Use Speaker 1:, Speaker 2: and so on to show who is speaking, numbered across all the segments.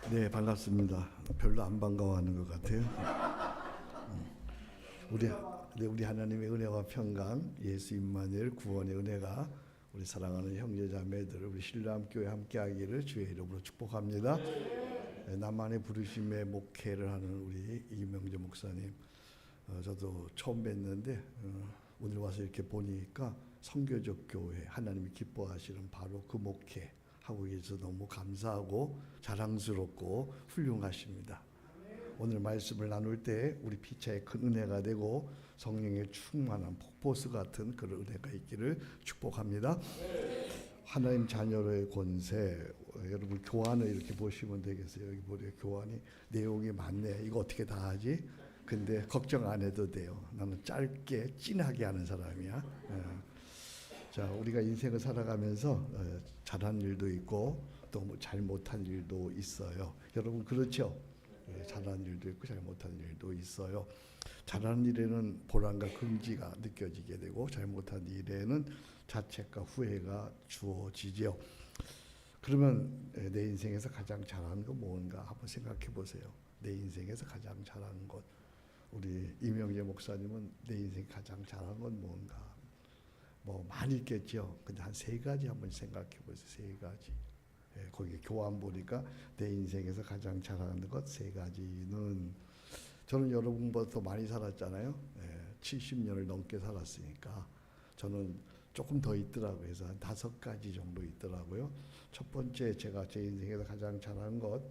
Speaker 1: 네, 반갑습니다. 별로 안 반가워하는 것 같아요. 우리 우리 하나님의 은혜와 평강, 예수 임마누엘 구원의 은혜가 우리 사랑하는 형제자매들, 우리 신랑교회 함께하기를 주의 이름으로 축복합니다. 네, 나만의 부르심의 목회를 하는 우리 이명재 목사님, 저도 처음 뵀는데 오늘 와서 이렇게 보니까 선교적 교회, 하나님이 기뻐하시는 바로 그 목회 하고 계셔서 너무 감사하고 자랑스럽고 훌륭하십니다. 오늘 말씀을 나눌 때 우리 피차에 큰 은혜가 되고 성령의 충만한 폭포수 같은 그런 은혜가 있기를 축복합니다. 하나님 자녀의 권세, 여러분 교환을 이렇게 보시면 되겠어요. 여기 보세요. 교환이 내용이 많네. 이거 어떻게 다 하지? 근데 걱정 안 해도 돼요. 나는 짧게 진하게 하는 사람이야. 자, 우리가 인생을 살아가면서 잘한 일도 있고 또 잘못한 일도 있어요. 여러분 그렇죠? 잘한 일도 있고 잘못한 일도 있어요. 잘한 일에는 보람과 긍지가 느껴지게 되고 잘못한 일에는 자책과 후회가 주어지죠. 그러면 내 인생에서 가장 잘하는 건 뭔가 한번 생각해 보세요. 내 인생에서 가장 잘하는 것. 우리 이명재 목사님은 내 인생 가장 잘하는 건 뭔가? 뭐 많이 있겠죠. 근데 한 세 가지 한번 생각해 보세요. 세 가지. 거기 교환 보니까 내 인생에서 가장 잘하는 것 세 가지는, 저는 여러분보다 더 많이 살았잖아요. 70년을 넘게 살았으니까 저는 조금 더 있더라고요. 그래서 한 5가지 정도 있더라고요. 첫 번째, 제가 제 인생에서 가장 잘하는 것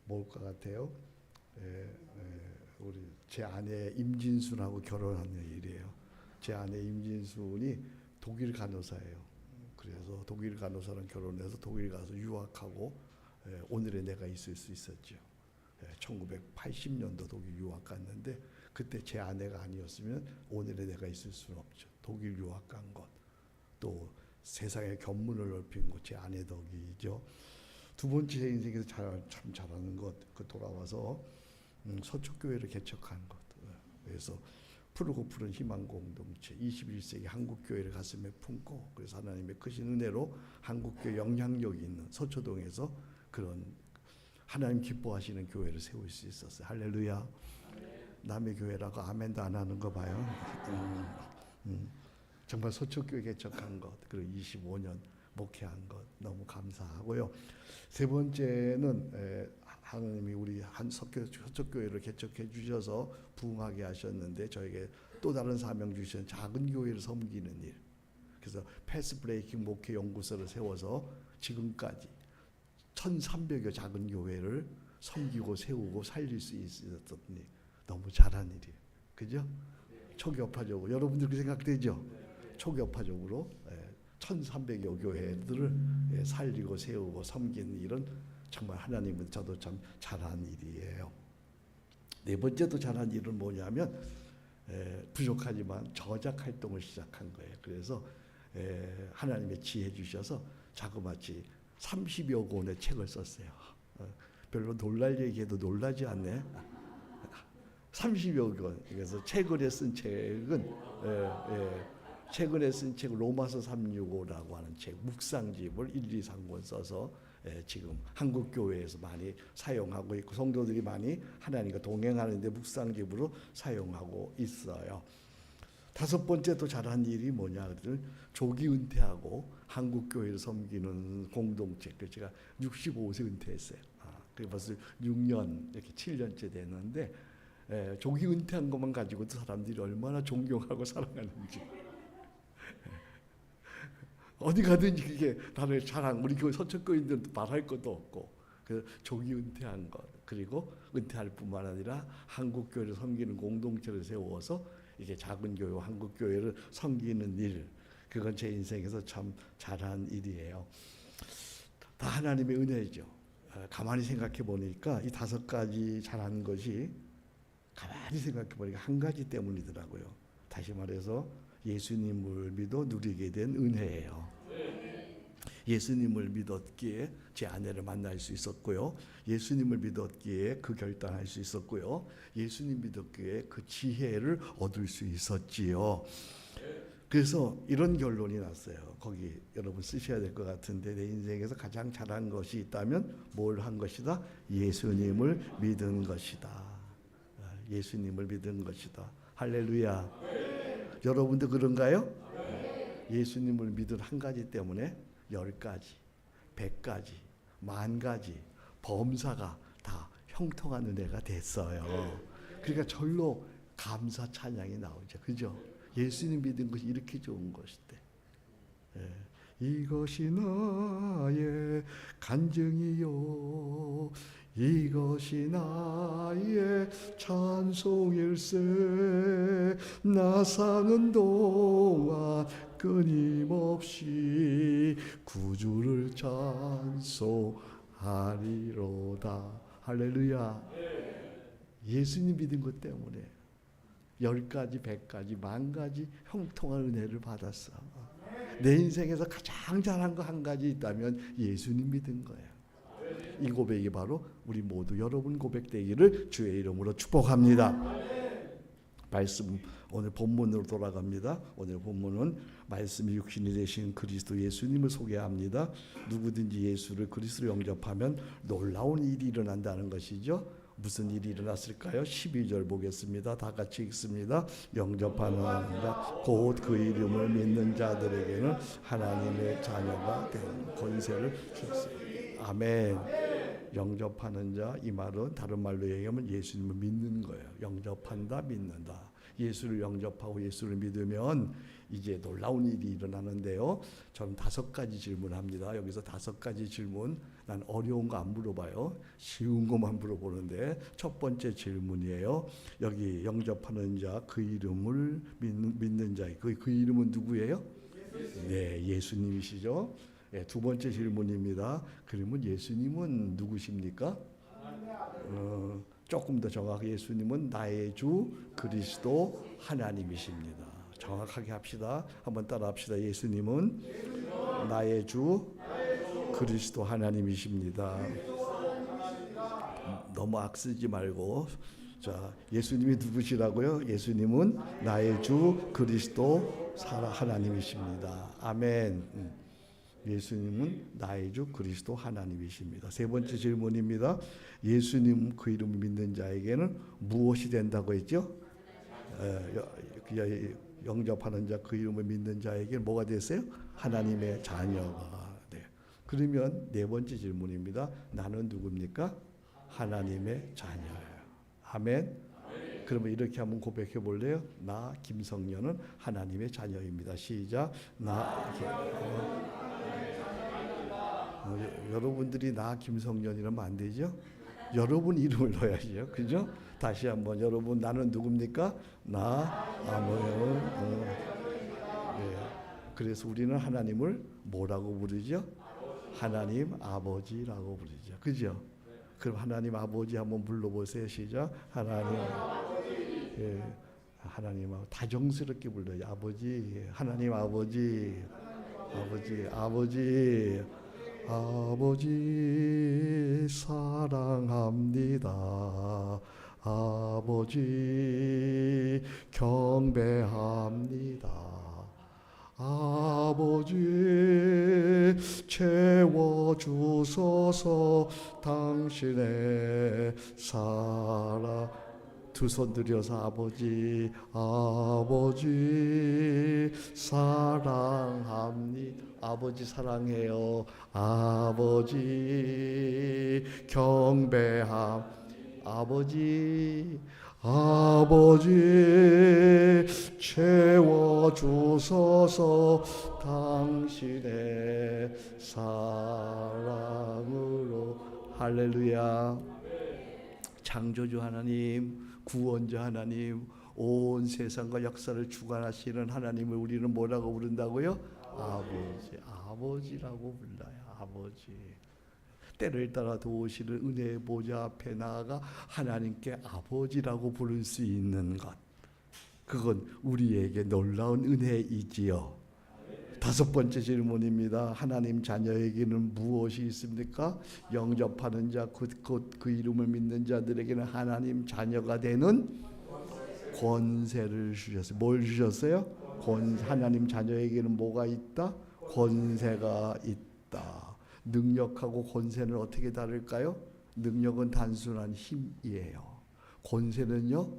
Speaker 1: 뭘 것 같아요? 우리 제 아내 임진순하고 결혼하는 일이에요. 제 아내 임진순이 독일 간호사예요. 그래서 독일 간호사랑 결혼해서 독일 가서 유학하고 오늘의 내가 있을 수 있었죠. 1980년도 독일 유학 갔는데 그때 제 아내가 아니었으면 오늘의 내가 있을 수는 없죠. 독일 유학 간 것, 또 세상의 견문을 넓힌 것, 제 아내 덕이죠. 두 번째, 제 인생에서 참 잘하는 것, 그 돌아와서 서초교회를 개척한 것. 그래서 푸르고 푸른 희망 공동체, 21세기 한국교회를 가슴에 품고, 그래서 하나님의 크신 은혜로 한국교회 영향력이 있는 서초동에서 그런 하나님 기뻐하시는 교회를 세울 수 있었어요. 할렐루야. 남의 교회라고 아멘도 안 하는 거 봐요. 정말 서초교회 개척한 것, 그리고 25년 목회한 것 너무 감사하고요. 세 번째는 하나님이 우리 한 서초교회를 개척해 주셔서 부흥하게 하셨는데 저에게 또 다른 사명 주신 작은 교회를 섬기는 일. 그래서 패스 브레이킹 목회 연구소를 세워서 지금까지 1,300여 작은 교회를 섬기고 세우고 살릴 수 있었더니 너무 잘한 일이에요. 그죠? 초교파적으로 여러분들 그 생각되죠? 초교파적으로 1,300여 교회들을 살리고 세우고 섬기는 일은 정말 하나님은 저도 참 잘한 일이에요. 네 번째도 잘한 일은 뭐냐면 부족하지만 저작 활동을 시작한 거예요. 그래서 하나님의 지혜 주셔서 자그마치 30여 권의 책을 썼어요. 별로 놀랄 얘기해도 놀라지 않네. 30여 권. 그래서 최근에 쓴 책은 최근에 쓴 책 로마서 365라고 하는 책, 묵상집을 1, 2, 3권 써서 지금 한국 교회에서 많이 사용하고 있고 성도들이 많이 하나님과 동행하는데 묵상집으로 사용하고 있어요. 다섯 번째 또 잘한 일이 뭐냐 그러면 조기 은퇴하고 한국 교회를 섬기는 공동체. 제가 65세 은퇴했어요. 그게 벌써 6년 이렇게 7년째 되는데 조기 은퇴한 것만 가지고도 사람들이 얼마나 존경하고 사랑하는지. 어디 가든지 그게 나를 자랑, 우리 교회 서초교인들도 말할 것도 없고, 그 조기 은퇴한 것, 그리고 은퇴할 뿐만 아니라 한국 교회를 섬기는 공동체를 세워서 이게 작은 교회와 한국 교회를 섬기는 일, 그건 제 인생에서 참 잘한 일이에요. 다 하나님의 은혜죠. 가만히 생각해 보니까 이 5가지 잘한 것이 가만히 생각해 보니까 한 가지 때문이더라고요. 다시 말해서 예수님을 믿어 누리게 된 은혜예요. 예수님을 믿었기에 제 아내를 만날 수 있었고요. 예수님을 믿었기에 그 결단할 수 있었고요. 예수님 믿었기에 그 지혜를 얻을 수 있었지요. 그래서 이런 결론이 났어요. 거기 여러분 쓰셔야 될 것 같은데, 내 인생에서 가장 잘한 것이 있다면 뭘 한 것이다? 예수님을 믿은 것이다. 예수님을 믿은 것이다. 할렐루야. 네. 여러분도 그런가요? 네. 예수님을 믿은 한 가지 때문에 10가지, 100가지, 10,000가지 범사가 다 형통한 은혜가 됐어요. 그러니까 절로 감사 찬양이 나오죠. 그죠? 예수님 믿은 것이 이렇게 좋은 것인데, 이것이 나의 간증이요, 이것이 나의 찬송일세. 나 사는 동안 끊임없이 구주를 찬송하리로다. 할렐루야. 예수님 믿은 것 때문에 10가지, 100가지, 10,000가지 형통한 은혜를 받았어. 내 인생에서 가장 잘한 거 한 가지 있다면 예수님 믿은 거예요. 이 고백이 바로 우리 모두 여러분 고백되기를 주의 이름으로 축복합니다. 말씀 오늘 본문으로 돌아갑니다. 오늘 본문은 말씀이 육신이 되신 그리스도 예수님을 소개합니다. 누구든지 예수를 그리스도로 영접하면 놀라운 일이 일어난다는 것이죠. 무슨 일이 일어났을까요? 12절 보겠습니다. 다 같이 읽습니다. 영접하는 자 곧 그 이름을 믿는 자들에게는 하나님의 자녀가 되는 권세를 주셨습니다. 아멘. 영접하는 자, 이 말은 다른 말로 얘기하면 예수님을 믿는 거예요. 영접한다, 믿는다. 예수를 영접하고 예수를 믿으면 이제 놀라운 일이 일어나는데요. 저는 5가지 질문합니다. 여기서 5가지 질문, 난 어려운 거 안 물어봐요. 쉬운 것만 물어보는데, 첫 번째 질문이에요. 여기 영접하는 자, 그 이름을 믿는 자, 그 이름은 누구예요? 네, 예수님이시죠. 네, 두 번째 질문입니다. 그러면 예수님은 누구십니까? 조금 더 정확하게 예수님은 나의 주 그리스도 하나님이십니다. 정확하게 합시다. 한번 따라 합시다. 예수님은 나의 주 그리스도 하나님이십니다. 너무 악쓰지 말고, 자, 예수님이 누구시라고요? 예수님은 나의 주 그리스도 하나님이십니다. 아멘. 예수님은 나의 주 그리스도 하나님이십니다. 세 번째 질문입니다. 예수님 그 이름을 믿는 자에게는 무엇이 된다고 했죠? 영접하는 자, 그 이름을 믿는 자에게 뭐가 됐어요? 하나님의 자녀가. 네. 그러면 네 번째 질문입니다. 나는 누굽니까? 하나님의 자녀예요. 아멘. 그러면 이렇게 한번 고백해 볼래요? 나 김성년은 하나님의 자녀입니다. 시작. 여러분들이 나 김성년이라면 안 되죠? 여러분 이름을 넣어야죠. 그죠? 다시 한번, 여러분, 나는 누굽니까? 네. 그래서 우리는 하나님을 뭐라고 부르죠? 하나님 아버지라고 부르죠. 그죠? 그럼 하나님 아버지 한번 불러보세요. 시작. 하나님 아버지. 예, 하나님 다정스럽게 불러요. 아버지, 하나님 아버지, 아버지. 아버지 사랑합니다. 아버지 경배합니다. 아버지 채워주소서. 당신의 사랑. 두 손 들여서 아버지 사랑합니다. 아버지 사랑해요. 아버지 경배함. 아버지 채워주소서. 당신의 사랑으로. 할렐루야. 창조주 하나님, 구원자 하나님, 온 세상과 역사를 주관하시는 하나님을 우리는 뭐라고 부른다고요? 아버지라고 불러요. 아버지. 때를 따라 도우시는 은혜의 보좌 앞에 나아가 하나님께 아버지라고 부를 수 있는 것, 그건 우리에게 놀라운 은혜이지요. 5번째 질문입니다. 하나님 자녀에게는 무엇이 있습니까? 영접하는 자, 곧 그 이름을 믿는 자들에게는 하나님 자녀가 되는 권세를 주셨어요. 뭘 주셨어요? 하나님 자녀에게는 뭐가 있다? 권세가 있다. 능력하고 권세는 어떻게 다를까요? 능력은 단순한 힘이에요. 권세는요,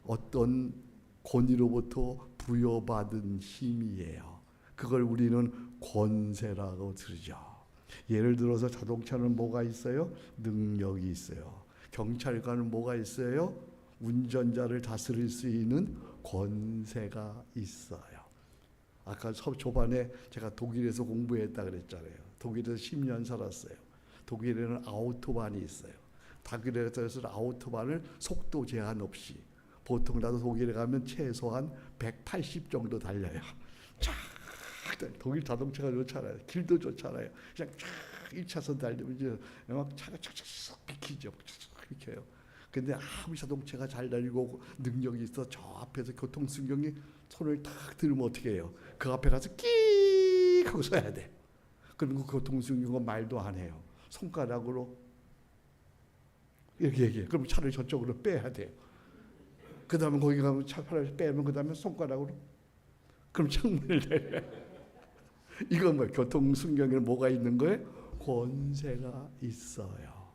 Speaker 1: 어떤 권위로부터 부여받은 힘이에요. 그걸 우리는 권세라고 부르죠. 예를 들어서 자동차는 뭐가 있어요? 능력이 있어요. 경찰관은 뭐가 있어요? 운전자를 다스릴 수 있는 권세가 있어요. 아까 초반에 제가 독일에서 공부했다 그랬잖아요. 독일에서 10년 살았어요. 독일에는 아우토반이 있어요. 독일에서 아우토반을 속도 제한 없이, 보통 나도 독일에 가면 최소한 180 정도 달려요. 쫙, 독일 자동차가 좋잖아요. 길도 좋잖아요. 그냥 쫙 1차선 달리면 이제 막 차가 쫙쫙 비키죠. 비켜요. 근데 아무리 자동차가 잘 달리고 능력이 있어 저 앞에서 교통순경이 손을 탁 들으면 어떻게 해요? 그 앞에 가서 끼익 하고 서야 돼. 그리고 교통순경은 말도 안 해요. 손가락으로 이렇게 얘기해. 그럼 차를 저쪽으로 빼야 돼요. 그 다음에 거기 가면 차를 빼면 그 다음에 손가락으로, 그럼 창문을 내려. 이건 뭐예요? 교통순경에는 뭐가 있는 거예요? 권세가 있어요.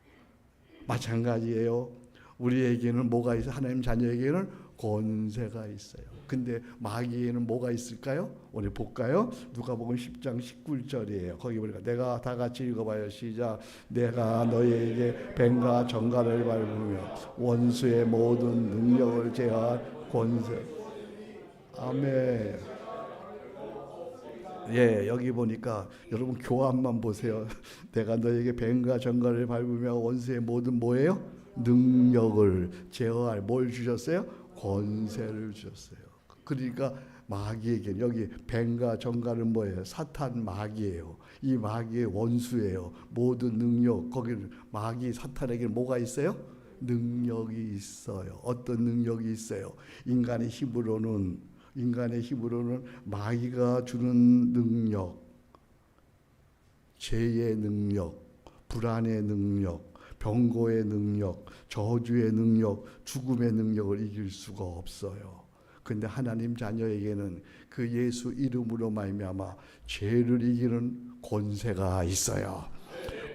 Speaker 1: 마찬가지예요. 우리에게는 뭐가 있어요? 하나님 자녀에게는 권세가 있어요. 근데 마귀에는 뭐가 있을까요? 오늘 볼까요? 누가복음 10장 19절이에요. 거기 보니까 내가 다 같이 읽어봐요. 시작. 내가 너희에게 뱀과 정갈을 밟으며 원수의 모든 능력을 제어할 권세. 아멘. 예, 여기 보니까 여러분 교환만 보세요. 내가 너에게 뱀과 정갈을 밟으며 원수의 모든 뭐예요? 능력을 제어할 뭘 주셨어요? 권세를 주셨어요. 그러니까 마귀에게, 여기 뱀과 정갈은 뭐예요? 사탄 마귀예요. 이 마귀의 원수예요. 모든 능력, 거기는 마귀 사탄에게 뭐가 있어요? 능력이 있어요. 어떤 능력이 있어요? 인간의 힘으로는 마귀가 주는 능력, 죄의 능력, 불안의 능력, 병고의 능력, 저주의 능력, 죽음의 능력을 이길 수가 없어요. 그런데 하나님 자녀에게는 그 예수 이름으로 말미암아 죄를 이기는 권세가 있어요.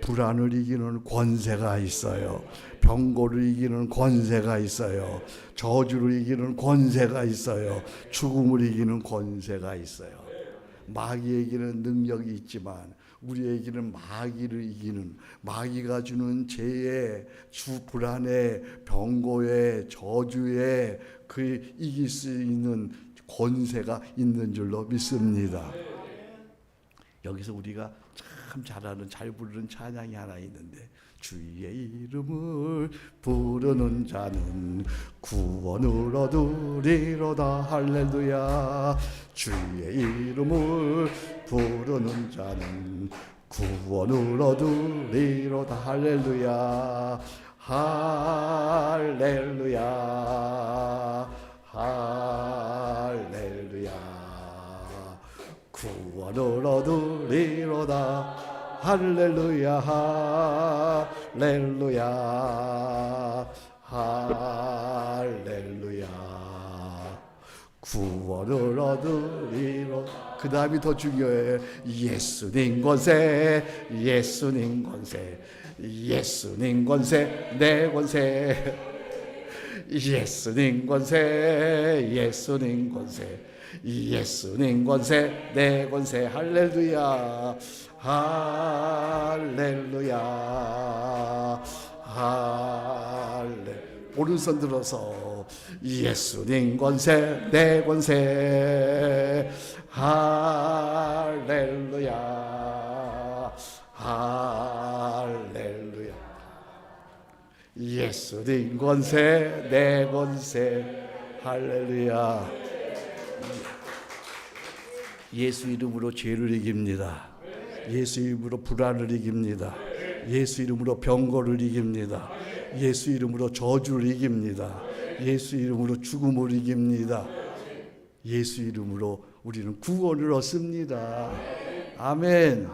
Speaker 1: 불안을 이기는 권세가 있어요. 병고를 이기는 권세가 있어요. 저주를 이기는 권세가 있어요. 죽음을 이기는 권세가 있어요. 마귀에게는 능력이 있지만 우리에게는 마귀를 이기는, 마귀가 주는 죄의, 불안의, 병고의, 저주의 그 이길 수 있는 권세가 있는 줄로 믿습니다. 여기서 우리가 참 잘 부르는 찬양이 하나 있는데, 주의 이름을 부르는 자는 구원을 얻으리로다. 할렐루야. 주의 이름을 부르는 자는 구원을 얻으리로다. 할렐루야. 할렐루야. 할렐루야. 구원을 얻으리로다. 할렐루야. 할렐루야. 할렐루야. 구원을 얻으리로. 그 다음이 더 중요해. 예수님 권세, 예수님 권세, 예수님 권세, 내 권세, 예수님 권세, 예수님 권세, 예수님 권세, 내 권세. 할렐루야. 할렐루야. 할렐루야. 오른손 들어서 예수님 권세, 내 권세. 할렐루야. 할렐루야. 예수님 권세, 내 권세. 할렐루야. 예수 이름으로 죄를 이깁니다. 예수 이름으로 불안을 이깁니다. 예수 이름으로 병거를 이깁니다. 예수 이름으로 저주를 이깁니다. 예수 이름으로 죽음을 이깁니다. 예수 이름으로 우리는 구원을 얻습니다. 아멘.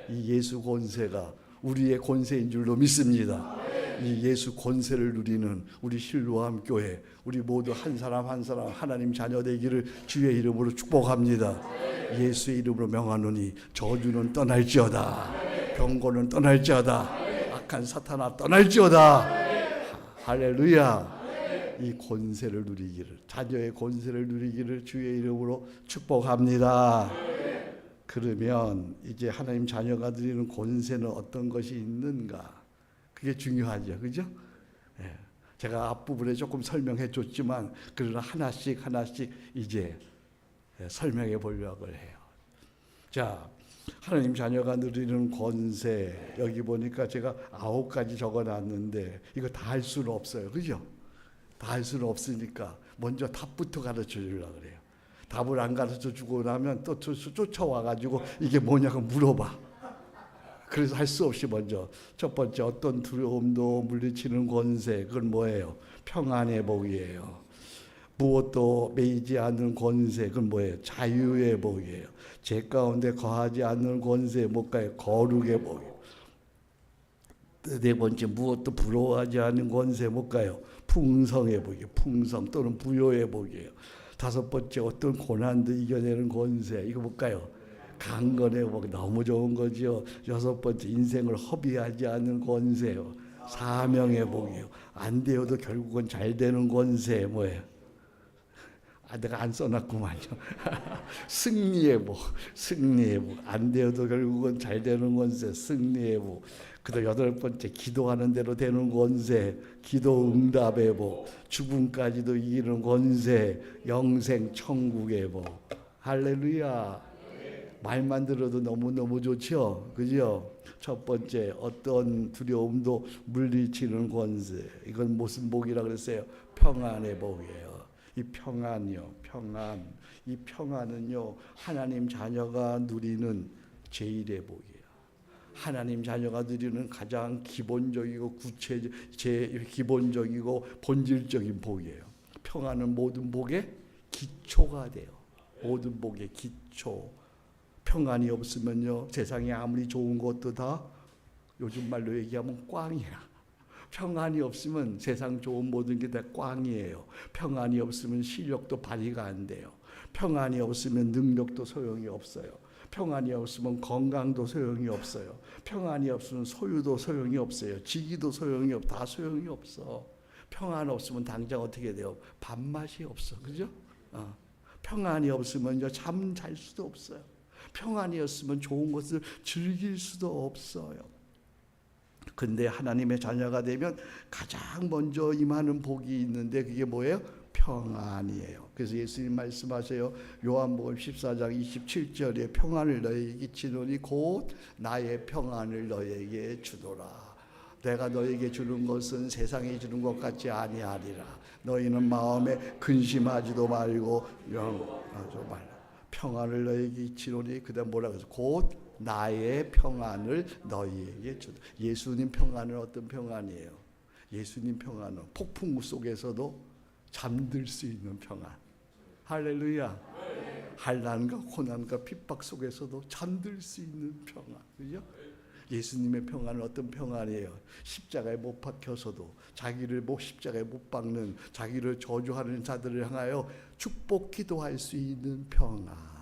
Speaker 1: 이 예수 권세가 우리의 권세인 줄로 믿습니다. 이 예수 권세를 누리는 우리 실로암 교회, 우리 모두 한 사람 한 사람 하나님 자녀 되기를 주의 이름으로 축복합니다. 예수의 이름으로 명하노니 저주는 떠날지어다, 병고는 떠날지어다, 악한 사탄아 떠날지어다. 할렐루야. 이 권세를 누리기를, 자녀의 권세를 누리기를 주의 이름으로 축복합니다. 그러면 이제 하나님 자녀가 누리는 권세는 어떤 것이 있는가? 그게 중요하죠. 그죠? 제가 앞부분에 조금 설명해 줬지만 그러나 하나씩 이제 설명해 보려고 해요. 자, 하나님 자녀가 누리는 권세, 여기 보니까 제가 9가지 적어놨는데 이거 다 할 수는 없어요. 그죠? 다 할 수는 없으니까 먼저 답부터 가르쳐 주려고 그래요. 답을 안 가르쳐 주고 나면 또 쫓아와가지고 이게 뭐냐고 물어봐. 그래서 할 수 없이 먼저 첫 번째, 어떤 두려움도 물리치는 권세, 그건 뭐예요? 평안의 복이에요. 무엇도 매이지 않는 권세, 그건 뭐예요? 자유의 복이에요. 죄 가운데 거하지 않는 권세, 뭘까요? 거룩의 복이에요. 네 번째, 무엇도 부러워하지 않는 권세, 뭘까요? 풍성의 복이에요. 풍성 또는 부요의 복이에요. 다섯 번째, 어떤 고난도 이겨내는 권세, 이거 뭘까요? 강건의 복, 너무 좋은 거죠. 여섯 번째, 인생을 허비하지 않는 권세요. 사명의 복이에요. 안 되어도 결국은 잘 되는 권세, 뭐예요? 내가 안 써놨구만요. 승리의 복, 승리의 복. 안 되어도 결국은 잘 되는 권세, 승리의 복. 그다음 여덟 번째, 기도하는 대로 되는 권세, 기도 응답의 복. 죽음까지도 이기는 권세, 영생 천국의 복. 할렐루야. 말만 들어도 너무너무 좋죠. 그죠? 첫 번째, 어떤 두려움도 물리치는 권세. 이건 무슨 복이라 그랬어요? 평안의 복이에요. 이 평안이요, 평안. 이 평안은요, 하나님 자녀가 누리는 제일의 복이에요. 하나님 자녀가 누리는 가장 기본적이고 기본적이고 본질적인 복이에요. 평안은 모든 복의 기초가 돼요. 모든 복의 기초. 평안이 없으면요, 세상에 아무리 좋은 것도 다 요즘 말로 얘기하면 꽝이야. 평안이 없으면 세상 좋은 모든 게 다 꽝이에요. 평안이 없으면 실력도 발휘가 안 돼요. 평안이 없으면 능력도 소용이 없어요. 평안이 없으면 건강도 소용이 없어요. 평안이 없으면 소유도 소용이 없어요. 지기도 소용이 없어. 다 소용이 없어. 평안 없으면 당장 어떻게 돼요? 밥맛이 없어. 그죠? 평안이 없으면요, 잠 잘 수도 없어요. 평안이 없으면 좋은 것을 즐길 수도 없어요. 근데 하나님의 자녀가 되면 가장 먼저 임하는 복이 있는데 그게 뭐예요? 평안이에요. 그래서 예수님 말씀하세요. 요한복음 14장 27절에 평안을 너희에게 끼치노니 곧 나의 평안을 너희에게 주노라. 내가 너희에게 주는 것은 세상이 주는 것 같지 아니하리라. 너희는 마음에 근심하지도 말고 영하지 말라. 평안을 너희에게 끼치노니, 그다음 뭐라고 해서 곧 나의 평안을 너희에게 주노라. 예수님 평안은 어떤 평안이에요? 예수님 평안은 폭풍 속에서도 잠들 수 있는 평안. 할렐루야. 환난과 고난과 핍박 속에서도 잠들 수 있는 평안. 그죠? 예수님의 평안은 어떤 평안이에요? 십자가에 못 박혀서도 자기를 십자가에 못 박는, 자기를 저주하는 자들을 향하여 축복 기도할 수 있는 평안.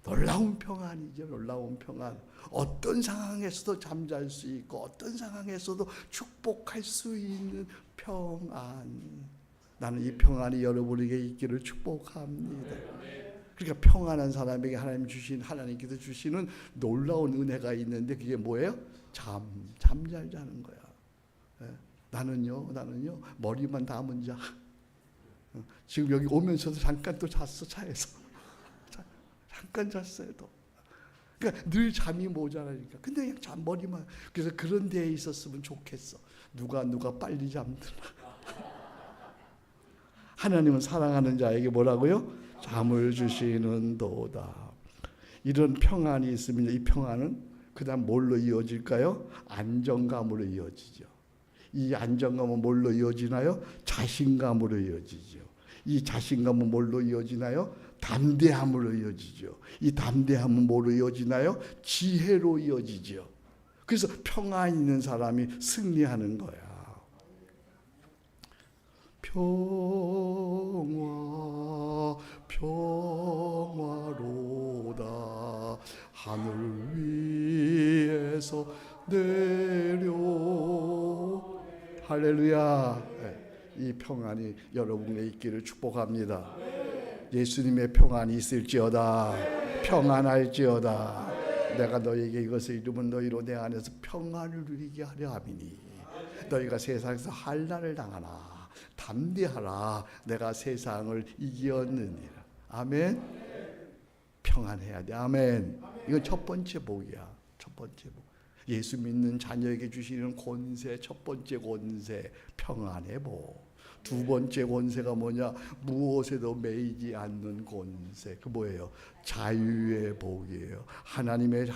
Speaker 1: 놀라운 평안이죠. 놀라운 평안. 어떤 상황에서도 잠잘 수 있고 어떤 상황에서도 축복할 수 있는 평안. 나는 이 평안이 여러분에게 있기를 축복합니다. 그러니까 평안한 사람에게 하나님께서 주시는 놀라운 은혜가 있는데 그게 뭐예요? 잠잘 자는 거야. 나는요 머리만 담은 자. 지금 여기 오면서도 잠깐 또 잤어, 차에서. 잠깐 잤어요, 또. 그러니까 늘 잠이 모자라니까. 근데 그냥 머리만. 그래서 그런 데에 있었으면 좋겠어. 누가 빨리 잠드나. 하나님은 사랑하는 자에게 뭐라고요? 잠을 주시는 도다. 이런 평안이 있으면 이 평안은 그다음 뭘로 이어질까요? 안정감으로 이어지죠. 이 안정감은 뭘로 이어지나요? 자신감으로 이어지죠. 이 자신감은 뭘로 이어지나요? 담대함으로 이어지죠. 이 담대함은 뭐로 이어지나요? 지혜로 이어지죠. 그래서 평안 있는 사람이 승리하는 거야. 평화로다 하늘 위에서 내려. 할렐루야. 이 평안이 여러분에 있기를 축복합니다. 예수님의 평안이 있을지어다. 평안할지어다. 내가 너에게 이것을 이루면 너희로 내 안에서 평안을 누리게 하려 함이니 너희가 세상에서 환난을 당하나 담대하라. 내가 세상을 이겼느니라. 아멘. 평안해야 돼. 아멘. 이건 첫 번째 복이야. 첫 번째 복. 예수 믿는 자녀에게 주시는 권세, 첫 번째 권세, 평안의 복. 두 번째 권세가 뭐냐? 무엇에도 매이지 않는 권세. 그 뭐예요? 자유의 복이에요. 하나님의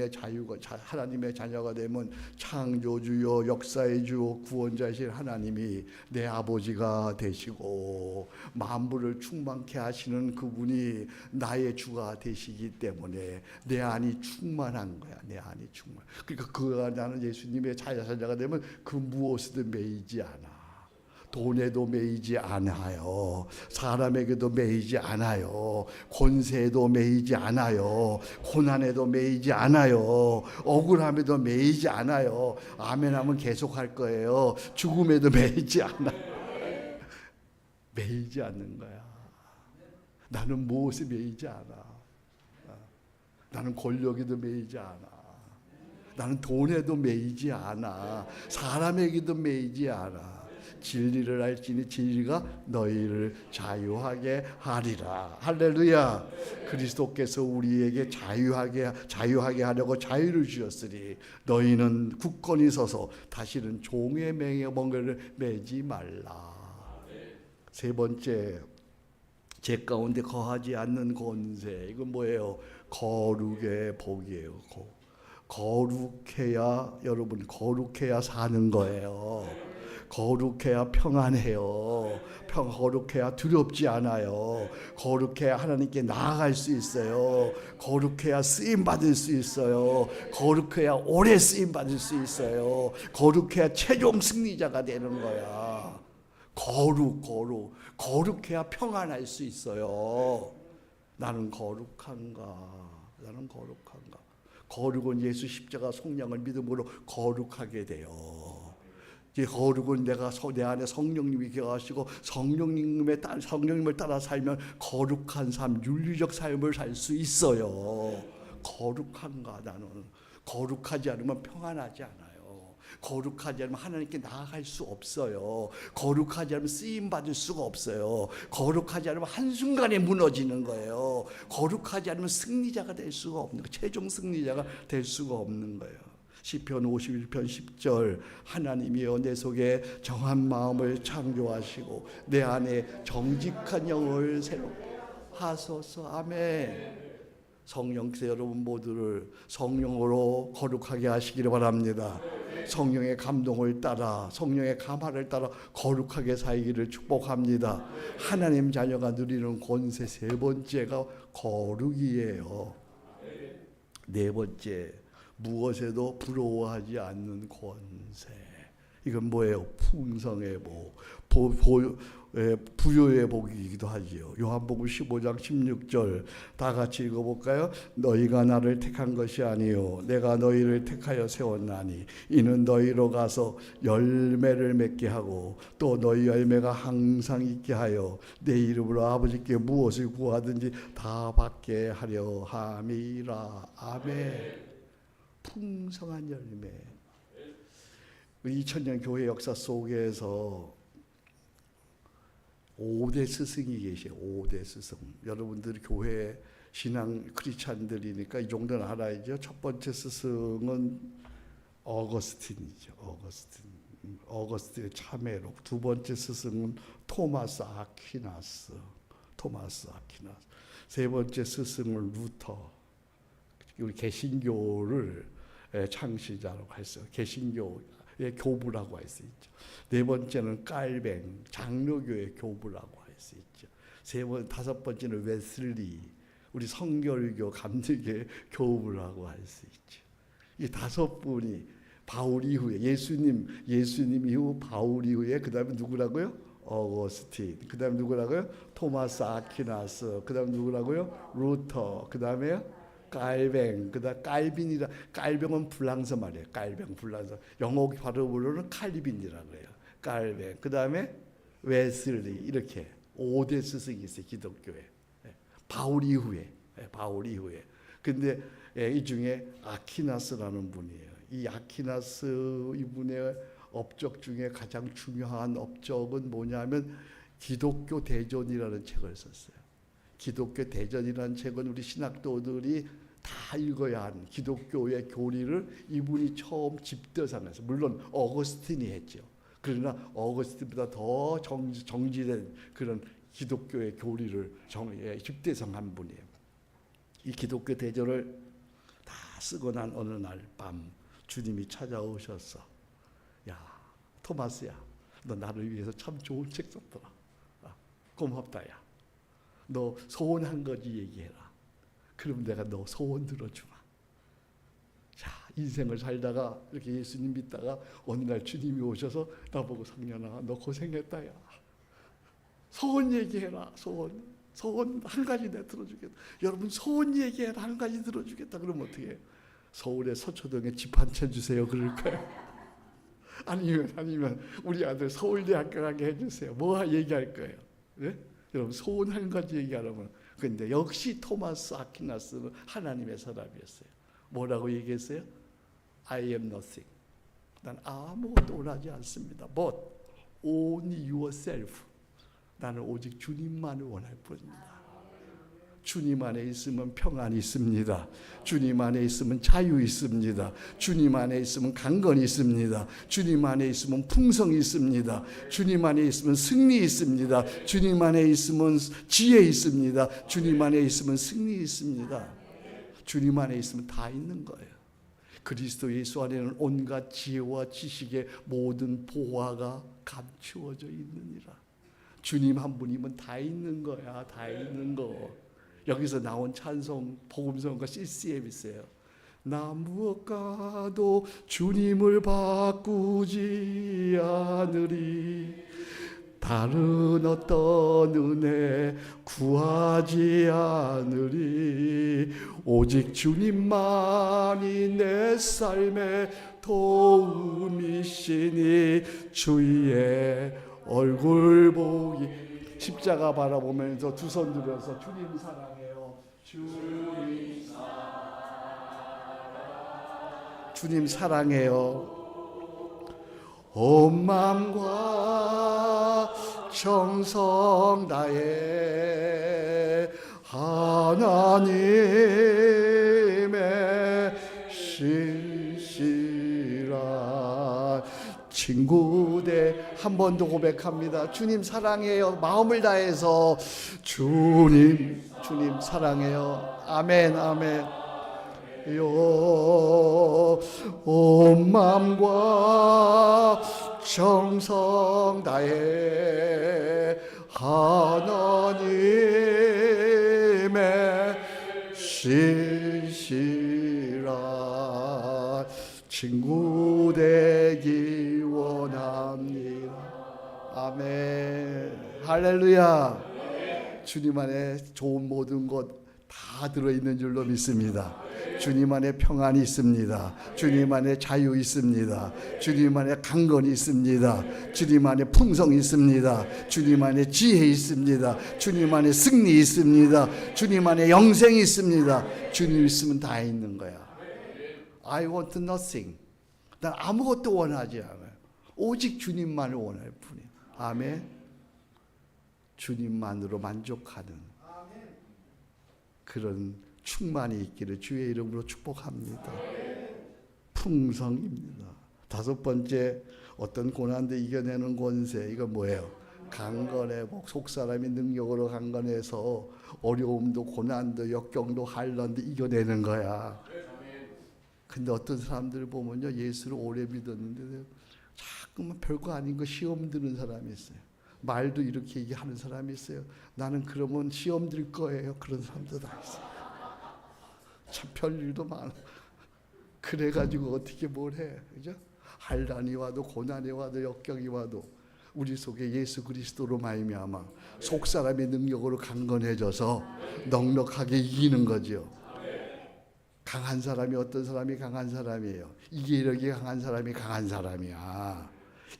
Speaker 1: 자유가, 하나님의 자녀가 되면 창조주요 역사의 주 구원자이신 하나님이 내 아버지가 되시고 만물을 충만케 하시는 그분이 나의 주가 되시기 때문에 내 안이 충만한 거야. 내 안이 충만. 그러니까 그 나는 예수님의 자녀가 되면 그 무엇에도 매이지 않아. 돈에도 매이지 않아요. 사람에게도 매이지 않아요. 권세에도 매이지 않아요. 고난에도 매이지 않아요. 억울함에도 매이지 않아요. 아멘하면 계속할 거예요. 죽음에도 매이지 않아요. 매이지 않는 거야. 나는 무엇에 매이지 않아. 나는 권력에도 매이지 않아. 나는 돈에도 매이지 않아. 사람에게도 매이지 않아. 진리를 알지니 진리가 너희를 자유하게 하리라. 할렐루야. 그리스도께서 우리에게 자유하게 하려고 자유를 주셨으니 너희는 굳건히 서서 다시는 종의 멍에를 매지 말라. 세 번째, 제 가운데 거하지 않는 권세. 이건 뭐예요? 거룩의 복이에요. 거룩해야, 여러분 거룩해야 사는 거예요. 거룩해야 평안해요. 거룩해야 두렵지 않아요. 거룩해야 하나님께 나아갈 수 있어요. 거룩해야 쓰임받을 수 있어요. 거룩해야 오래 쓰임받을 수 있어요. 거룩해야 최종 승리자가 되는 거야. 거룩해야 평안할 수 있어요. 나는 거룩한가? 나는 거룩한가? 거룩은 예수 십자가 속량을 믿음으로 거룩하게 돼요. 거룩은 내가 내 안에 성령님이 계하시고 성령님을 따라 살면 거룩한 삶, 윤리적 삶을 살 수 있어요. 거룩한가? 나는 거룩하지 않으면 평안하지 않아요. 거룩하지 않으면 하나님께 나아갈 수 없어요. 거룩하지 않으면 쓰임 받을 수가 없어요. 거룩하지 않으면 한순간에 무너지는 거예요. 거룩하지 않으면 승리자가 될 수가 없는 거예요. 최종 승리자가 될 수가 없는 거예요. 시편 51편 10절 하나님이여 내 속에 정한 마음을 창조하시고 내 안에 정직한 영을 새롭게 하소서. 아멘. 성령께서 여러분 모두를 성령으로 거룩하게 하시기를 바랍니다. 성령의 감동을 따라 성령의 감화를 따라 거룩하게 살기를 축복합니다. 하나님 자녀가 누리는 권세 세 번째가 거룩이에요. 네 번째, 무엇에도 부러워하지 않는 권세. 이건 뭐예요? 풍성의 복, 부요의 복이기도 하지요. 요한복음 15장 16절 다 같이 읽어볼까요? 너희가 나를 택한 것이 아니요 내가 너희를 택하여 세웠나니 이는 너희로 가서 열매를 맺게 하고 또 너희 열매가 항상 있게 하여 내 이름으로 아버지께 무엇을 구하든지 다 받게 하려 함이라. 아멘. 풍성한 열매. 2000년 교회 역사 속에서 5대 스승이 계세요. 5대 스승. 여러분들 교회 신앙 크리스찬들이니까 이 정도는 알아야죠. 첫 번째 스승은 어거스틴이죠. 어거스틴의 참회록. 두 번째 스승은 토마스 아퀴나스. 세 번째 스승은 루터. 우리 개신교를 창시자라고 했어요. 개신교의 교부라고 할 수 있죠. 네 번째는 깔뱅, 장로교의 교부라고 할 수 있죠. 다섯 번째는 웨슬리, 우리 성결교 감리교의 교부라고 할 수 있죠. 이 5분이 바울 이후에 예수님 이후 바울 이후에 그 다음에 누구라고요? 어거스틴. 그 다음에 누구라고요? 토마스 아퀴나스. 그 다음에 누구라고요? 루터. 그 다음에 깔뱅. 그 다음 깔빈이라. 깔뱅은 불랑서 말이에요. 깔뱅 불랑서. 영어 발음으로는 칼빈이라고 해요. 깔뱅. 그 다음에 웨슬리. 이렇게 5대 스승이 있어요. 기독교에. 바울 이후에. 바울 이후에. 근데 이 중에 아퀴나스라는 분이에요. 이 아퀴나스 이분의 업적 중에 가장 중요한 업적은 뭐냐면 기독교 대전이라는 책을 썼어요. 기독교 대전이라는 책은 우리 신학도들이 다 읽어야 하는 기독교의 교리를 이분이 처음 집대성해서, 물론 어거스틴이 했죠. 그러나 어거스틴보다 더 정지된 그런 기독교의 교리를 집대성한 분이에요. 이 기독교 대전을 다 쓰고 난 어느 날 밤 주님이 찾아오셔서, 야 토마스야, 너 나를 위해서 참 좋은 책 썼더라. 고맙다. 야 너 소원 한 가지 얘기해라. 그럼 내가 너 소원 들어주마. 자, 인생을 살다가 이렇게 예수님 믿다가 어느 날 주님이 오셔서 나보고, 성년아 너 고생했다. 야 소원 얘기해라. 소원 한 가지 내가 들어주겠다. 여러분 소원 얘기해라. 한 가지 들어주겠다. 그러면 어떻게 해요? 서울의 서초동에 집 한 채 주세요. 그럴까요? 아니면 우리 아들 서울대학교 가게 해주세요. 뭐 얘기할 거예요? 네? 여러분 소원 한 가지 얘기하려면. 근데 역시 토마스 아퀴나스는 하나님의 사람이었어요. 뭐라고 얘기했어요? I am nothing. 난 아무것도 원하지 않습니다. But only yourself. 나는 오직 주님만을 원할 뿐입니다. 주님 안에 있으면 평안이 있습니다. 주님 안에 있으면 자유 있습니다. 주님 안에 있으면 강건이 있습니다. 주님 안에 있으면 풍성이 있습니다. 주님 안에 있으면 승리 있습니다. 주님 안에 있으면 지혜 있습니다. 주님 안에 있으면 승리 있습니다. 주님 안에 있으면 다 있는 거예요. 그리스도 예수 안에는 온갖 지혜와 지식의 모든 보화가 감추어져 있느니라. 주님 한 분이면 다 있는 거야. 다 있는 거. 여기서 나온 찬송 복음성가 CCM 있어요. 나 무엇과도 주님을 바꾸지 않으리. 다른 어떤 은혜 구하지 않으리. 오직 주님만이 내 삶의 도움이시니 주의 얼굴 보기. 십자가 바라보면서 두 손 들어서 주님 사랑해요. 주님 사랑해요. 온 마음과 정성 다해 하나님의 신실한 친구들 한 번 더 고백합니다. 주님 사랑해요. 마음을 다해서 주님 사랑해요. 아멘 아멘. 온 마음과 정성 다해 하나님의 신실한 친구 되기 원합니다. 아멘. 할렐루야. 주님 안에 좋은 모든 것 다 들어있는 줄로 믿습니다. 주님 안에 평안이 있습니다. 주님 안에 자유 있습니다. 주님 안에 강건이 있습니다. 주님 안에 풍성이 있습니다. 주님 안에 지혜 있습니다. 주님 안에 승리 있습니다. 주님 안에 영생이 있습니다. 주님 있으면 다 있는 거야. I want nothing. 난 아무것도 원하지 않아요. 오직 주님만을 원할 뿐이에요. 아멘. 주님만으로 만족하는 그런 충만이 있기를 주의 이름으로 축복합니다. 풍성입니다. 5번째, 어떤 고난도 이겨내는 권세. 이건 뭐예요? 강건해복. 속사람이 능력으로 강건해서 어려움도 고난도 역경도 한란도 이겨내는 거야. 근데 어떤 사람들 보면요, 예수를 오래 믿었는데 자꾸만 별거 아닌 거 시험 드는 사람이 있어요. 말도 이렇게 얘기하는 사람이 있어요. 나는 그러면 시험 들 거예요. 그런 사람도 다 있어요. 참 별일도 많아. 그래가지고 어떻게 뭘 해, 그죠? 한란이 와도 고난이 와도 역경이 와도 우리 속에 예수 그리스도로 말미암아 속 사람의 능력으로 강건해져서 넉넉하게 이기는 거죠. 강한 사람이 어떤 사람이 강한 사람이에요? 이기력이 강한 사람이 강한 사람이야.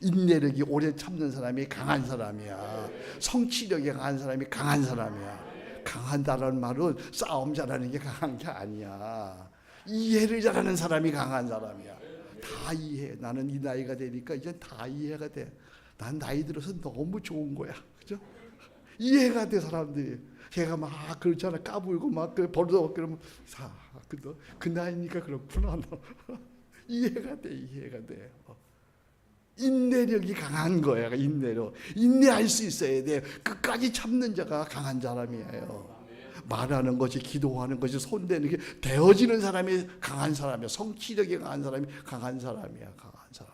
Speaker 1: 인내력이 오래 참는 사람이 강한 사람이야. 성취력이 강한 사람이 강한 사람이야. 강한다라는 말은 싸움 잘하는 게 강한 게 아니야. 이해를 잘하는 사람이 강한 사람이야. 다 이해. 나는 이 나이가 되니까 이제 다 이해가 돼. 난 나이 들어서 너무 좋은 거야. 그죠? 이해가 돼, 사람들이. 걔가 막 그렇잖아. 까불고 막 버릇없고 그러면 그 나이니까 그렇구나. 이해가 돼, 이해가 돼. 인내력이 강한 거야. 인내력. 인내할 수 있어야 돼. 끝까지 참는 자가 강한 사람이에요. 말하는 것이, 기도하는 것이, 손대는 게 되어지는 사람이 강한 사람이야. 성취력이 강한 사람이 강한 사람이야. 강한 사람.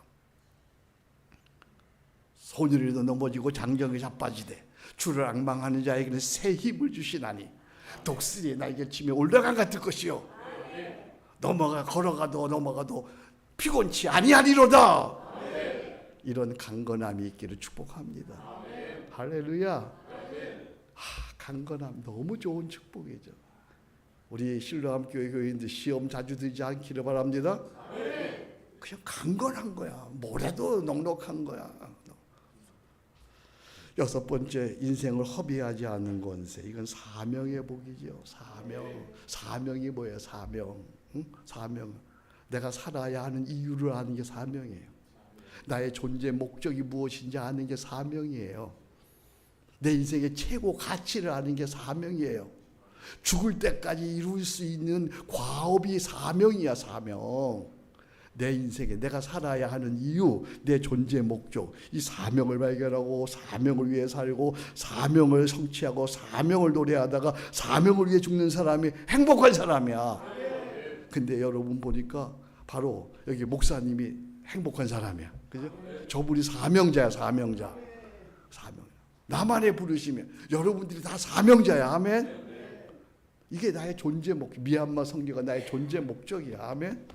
Speaker 1: 손이라도 넘어지고 장정이 자빠지되 주를 앙망하는 자에게는 새 힘을 주시나니 독수리의 날개 치며 올라간 같을 것이요 걸어가도 피곤치 아니하리로다. 이런 강건함이 있기를 축복합니다. 할렐루야. 강건함 너무 좋은 축복이죠. 우리 신령함 교회 교인들 시험 자주 들지 않기를 바랍니다. 그냥 강건한 거야. 뭐래도 넉넉한 거야. 여섯 번째, 인생을 허비하지 않는 권세. 이건 사명의 복이죠. 사명이 뭐예요? 사명. 응? 사명. 내가 살아야 하는 이유를 아는 게 사명이에요. 나의 존재 목적이 무엇인지 아는 게 사명이에요. 내 인생의 최고 가치를 아는 게 사명이에요. 죽을 때까지 이룰 수 있는 과업이 사명이야. 사명. 내 인생에 내가 살아야 하는 이유, 내 존재 목적, 이 사명을 발견하고 사명을 위해 살고 사명을 성취하고 사명을 노래하다가 사명을 위해 죽는 사람이 행복한 사람이야. 근데 여러분 보니까 바로 여기 목사님이 행복한 사람이야. 그죠? 저분이 사명자야. 사명자. 나만의 부르시면 여러분들이 다 사명자야. 아멘. 이게 나의 존재 목적. 미얀마 선교가 나의 존재 목적이야. 아멘.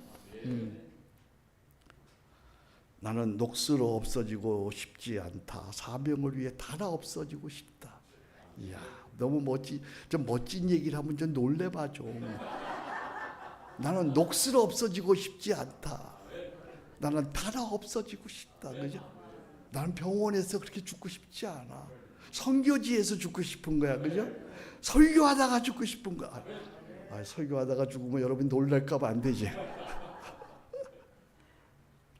Speaker 1: 나는 녹슬어 없어지고 싶지 않다. 사명을 위해 달아 없어지고 싶다. 이야, 너무 좀 멋진 얘기를 하면 좀 놀래봐 좀. 나는 녹슬어 없어지고 싶지 않다. 나는 달아 없어지고 싶다. 그죠? 나는 병원에서 그렇게 죽고 싶지 않아. 선교지에서 죽고 싶은 거야. 그죠? 설교하다가 죽고 싶은 거야. 설교하다가 죽으면 여러분 놀랄까 봐 안 되지.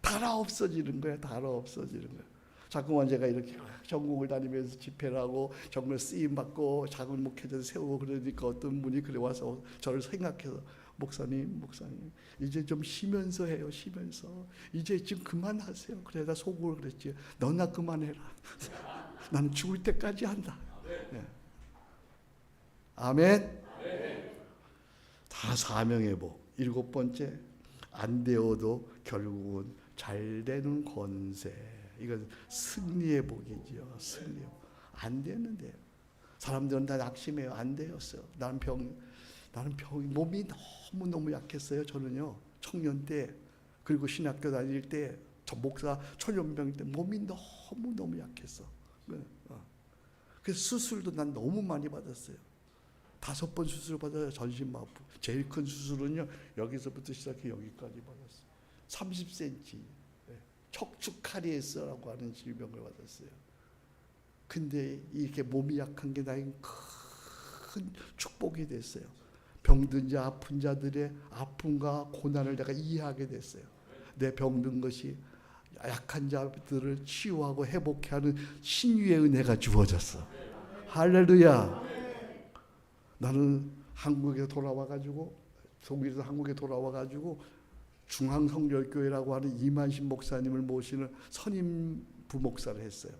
Speaker 1: 달아 없어지는 거야. 달아 없어지는 거야. 자꾸만 제가 이렇게 전국을 다니면서 집회를 하고 정말 쓰임 받고 작은 목회자 세우고 그러니까 어떤 분이 그래 와서 저를 생각해서 목사님 이제 좀 쉬면서 해요. 쉬면서 이제 지금 그만하세요. 그래 나 속으로 그랬지. 너나 그만해라. 나는 죽을 때까지 한다. 네. 아멘. 다 사명의 복. 일곱 번째, 안 되어도 결국은 잘 되는 권세. 이건 승리의 복이죠. 승리의 복. 안 되는데요. 사람들은 다 낙심해요. 안 되었어요. 나는 몸이 너무 약했어요. 저는요, 청년 때 그리고 신학교 다닐 때 저 목사 초년병 때 몸이 너무 약했어. 그래서 수술도 난 너무 많이 받았어요. 5번 수술 받아요. 전신마부. 제일 큰 수술은요, 여기서부터 시작해 여기까지 받았어요. 30cm. 척추 카리에스라고 하는 질병을 받았어요. 근데 이렇게 몸이 약한 게 나에게 큰 축복이 됐어요. 병든 자, 아픈 자들의 아픔과 고난을 내가 이해하게 됐어요. 내 병든 것이 약한 자들을 치유하고 회복케 하는 신유의 은혜가 주어졌어. 할렐루야. 나는 한국에 돌아와가지고, 독일에서 한국에 돌아와가지고 중앙성결교회라고 하는 이만신 목사님을 모시는 선임 부목사를 했어요.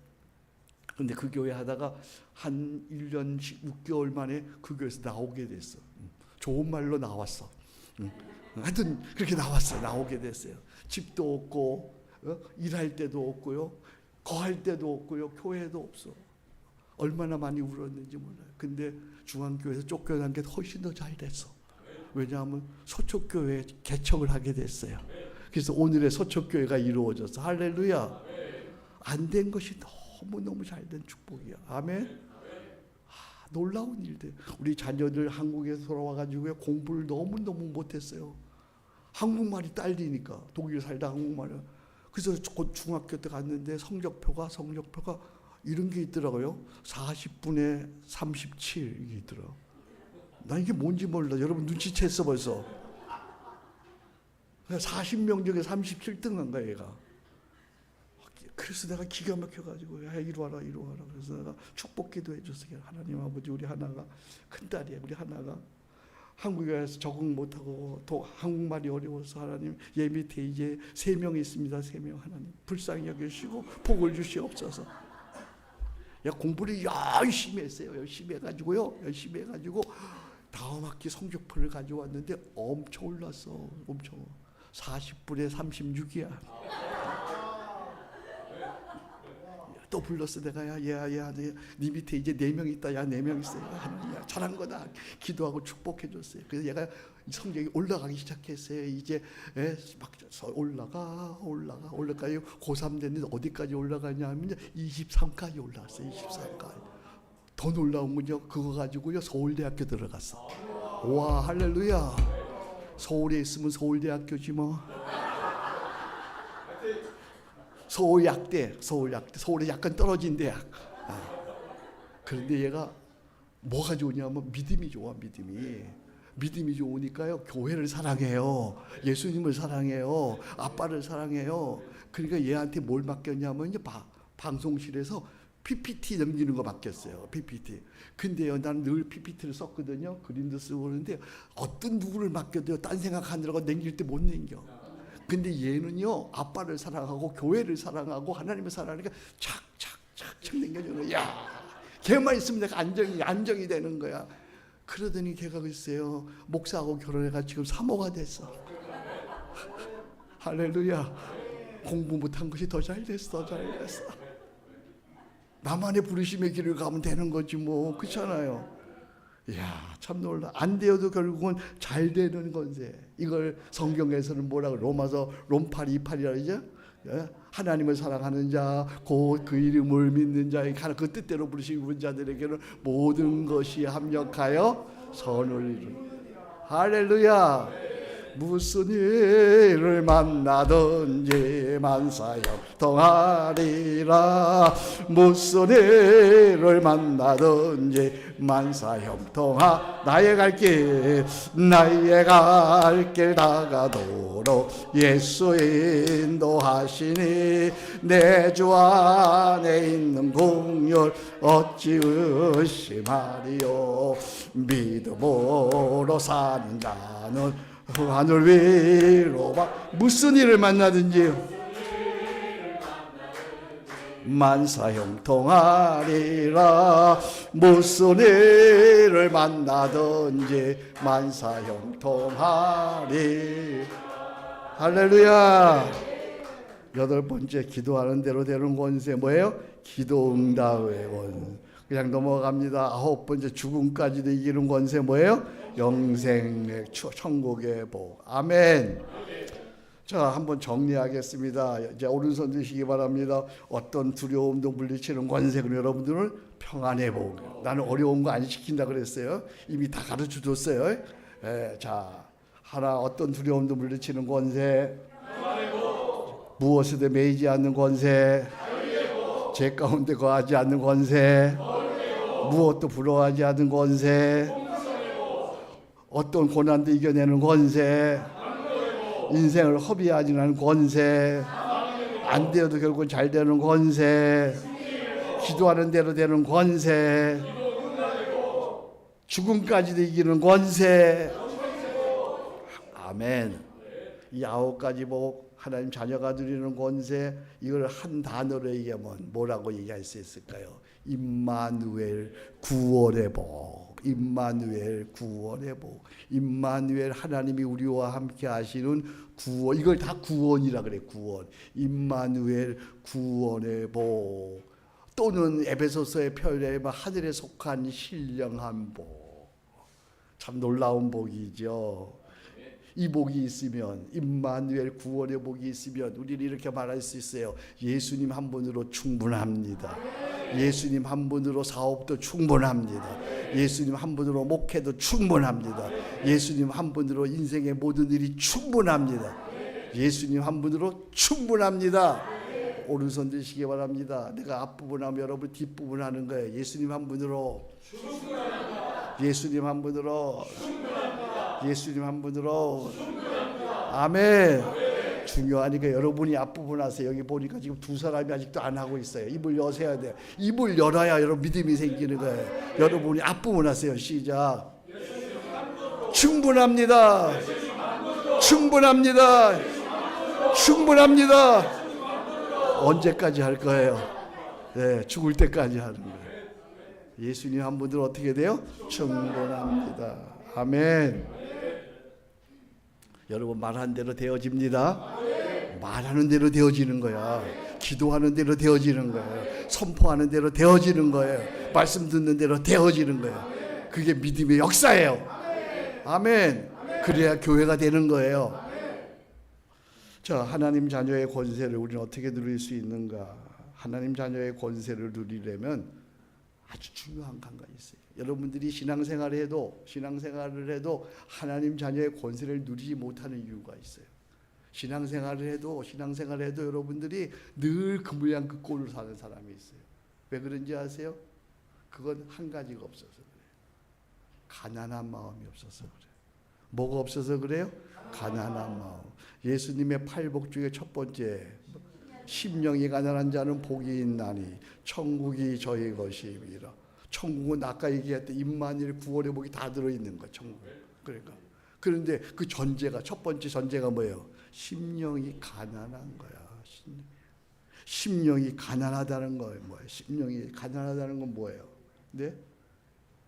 Speaker 1: 근데 그 교회 하다가 한 1년 6개월 만에 그 교회에서 나오게 됐어. 좋은 말로 나왔어. 하여튼 그렇게 나오게 됐어요. 집도 없고, 일할 때도 없고요, 거할 때도 없고요, 교회도 없어. 얼마나 많이 울었는지 몰라요. 근데 중앙교회에서 쫓겨난 게 훨씬 더 잘 됐어. 왜냐하면 서초교회 개척을 하게 됐어요. 그래서 오늘의 서초교회가 이루어졌어. 할렐루야. 안 된 것이 너무너무 잘된 축복이야. 아멘. 놀라운 일들. 우리 자녀들 한국에서 돌아와가지고 공부를 너무너무 못했어요. 한국말이 딸리니까. 독일 살다 한국말이. 그래서 곧 중학교 때 갔는데 성적표가 이런 게 있더라고요. 40분의 37 이게 있더라고요. 난 이게 뭔지 몰라. 여러분 눈치챘어 벌써. 40명 중에 37등 한 거야 얘가. 그래서 내가 기가 막혀가지고 야 이리 와라. 그래서 내가 축복기도 해줬어요. 하나님 아버지 우리 하나가 큰딸이야. 우리 하나가 한국에 와서 적응 못하고 또 한국말이 어려워서 하나님 얘 밑에 이제 3명 있습니다. 3명 하나님 불쌍히 여기시고 복을 주시옵소서. 야 공부를 열심히 했어요. 열심히 해가지고 다음 학기 성적표를 가져왔는데 엄청 올랐어. 엄청 40분의 36이야. 또 불렀어. 내가 야, 네 밑에 이제 4명 있다. 야 4명 있어. 하나님 잘한 거다. 기도하고 축복해 줬어요. 그래서 얘가 성적이 올라가기 시작했어요. 이제 막 올라가 고3 됐는데 어디까지 올라가냐 하면 23까지 올라왔어요. 23까지. 더 놀라운 건요. 그거 가지고요 서울대학교 들어갔어. 와 할렐루야. 서울에 있으면 서울대학교지 뭐. 서울대 서울에 약간 떨어진 대학. 그런데 얘가 뭐가 좋냐면 믿음이 좋아. 믿음이 좋으니까요 교회를 사랑해요. 예수님을 사랑해요. 아빠를 사랑해요. 그러니까 얘한테 뭘 맡겼냐면 이제 방송실에서 PPT 넘기는 거 맡겼어요. PPT. 근데요 나는 늘 PPT를 썼거든요. 그림도 쓰고 그러는데 어떤 누구를 맡겨도요 딴 생각하느라고 넘길 때 못 넘겨. 근데 얘는요 아빠를 사랑하고 교회를 사랑하고 하나님을 사랑하니까 착착착착 넘겨주는 거야. 야, 걔만 있으면 내가 안정이 되는 거야. 그러더니 걔가 글쎄요 목사하고 결혼해가 지금 사모가 됐어. 할렐루야. 공부 못한 것이 더 잘 됐어. 나만의 부르심의 길을 가면 되는 거지 뭐. 그렇잖아요. 이야 참 놀라. 안 되어도 결국은 잘 되는 건데 이걸 성경에서는 뭐라고 로마서 롬8 28이라 그러죠. 하나님을 사랑하는 자 곧 그 이름을 믿는 자 그 뜻대로 부르신 자들에게는 모든 것이 합력하여 선을 이루는. 할렐루야. 무슨 일을 만나든지 만사형통하리라. 무슨 일을 만나든지 만사형통하. 나의 갈 길 다가도록 예수 인도하시니 내 주 안에 있는 긍휼 어찌 의심하리요. 믿음으로 사는 자는 하늘 위로 무슨 일을 만나든지 만사형통하리라. 무슨 일을 만나든지 만사형통하리. 할렐루야. 8번째 기도하는 대로 되는 권세 뭐예요? 기도응답의 권세. 그냥 넘어갑니다. 9번째 죽음까지도 이기는 권세 뭐예요? 영생 천국의 복. 아멘. 자, 한번 정리하겠습니다. 이제 오른손 드시기 바랍니다. 어떤 두려움도 물리치는 권세는 여러분들은 평안의 복. 나는 어려운 거 안 시킨다 그랬어요. 이미 다 가르쳐 줬어요. 자, 하나 어떤 두려움도 물리치는 권세. 무엇에도 매이지 않는 권세. 제 가운데 거하지 않는 권세. 무엇도 부러워하지 않는 권세. 어떤 고난도 이겨내는 권세. 인생을 허비하지 않는 권세. 안 되어도 결국 잘 되는 권세. 기도하는 대로 되는 권세. 죽음까지도 이기는 권세. 아멘. 이 9가지 복, 하나님 자녀가 누리는 권세, 이걸 한 단어로 얘기하면 뭐라고 얘기할 수 있을까요? 임마누엘 구원의 복. 임마누엘 구원의 복. 임마누엘 하나님이 우리와 함께 하시는 구원. 이걸 다 구원이라 그래. 구원. 임마누엘 구원의 복. 또는 에베소서의 표현에 하늘에 속한 신령한 복. 참 놀라운 복이죠. 이 복이 있으면, 임마누엘 구원의 복이 있으면 우리는 이렇게 말할 수 있어요. 예수님 한 분으로 충분합니다. 예수님 한 분으로 사업도 충분합니다. 예수님 한 분으로 목회도 충분합니다. 예수님 한 분으로 인생의 모든 일이 충분합니다. 예수님 한 분으로 충분합니다. 오른손 드시기 바랍니다. 내가 앞부분 하면 여러분 뒷부분 하는 거예요. 예수님 한 분으로 충분합니다. 예수님 한 분으로 충분합니다. 예수님 한 분으로 충분합니다. 아멘. 중요하니까 여러분이 앞부분 하세요. 여기 보니까 지금 두 사람이 아직도 안 하고 있어요. 입을 여셔야 돼요. 입을 열어야 여러분 믿음이 생기는 거예요. 여러분이 앞부분 하세요. 시작. 충분합니다. 충분합니다. 충분합니다. 언제까지 할 거예요? 네, 죽을 때까지 하는 거예요. 예수님 한 분들 어떻게 돼요? 충분합니다. 아멘. 여러분 말한 대로 되어집니다. 말하는 대로 되어지는 거야. 기도하는 대로 되어지는 거예요. 선포하는 대로 되어지는 거예요. 말씀 듣는 대로 되어지는 거예요. 그게 믿음의 역사예요. 아멘. 그래야 교회가 되는 거예요. 자, 하나님 자녀의 권세를 우리는 어떻게 누릴 수 있는가? 하나님 자녀의 권세를 누리려면 아주 중요한 관계가 있어요. 여러분들이 신앙생활을 해도 하나님 자녀의 권세를 누리지 못하는 이유가 있어요. 신앙생활을 해도 여러분들이 늘 그 모양 그 꼴로 사는 사람이 있어요. 왜 그런지 아세요? 그건 한 가지가 없어서 그래요. 가난한 마음이 없어서 그래요. 뭐가 없어서 그래요? 가난한 마음. 예수님의 팔복 중에 첫 번째, 심령이 가난한 자는 복이 있나니 천국이 저희 것이니라. 천국은 아까 얘기했던 임마누엘 구원의 복이 다 들어있는 거야. 천국. 그러니까 그런데 그 전제가, 첫 번째 전제가 뭐예요? 심령이 가난한 거야. 심령이 가난하다는 거예요. 뭐예요? 심령이 가난하다는 건 뭐예요? 네?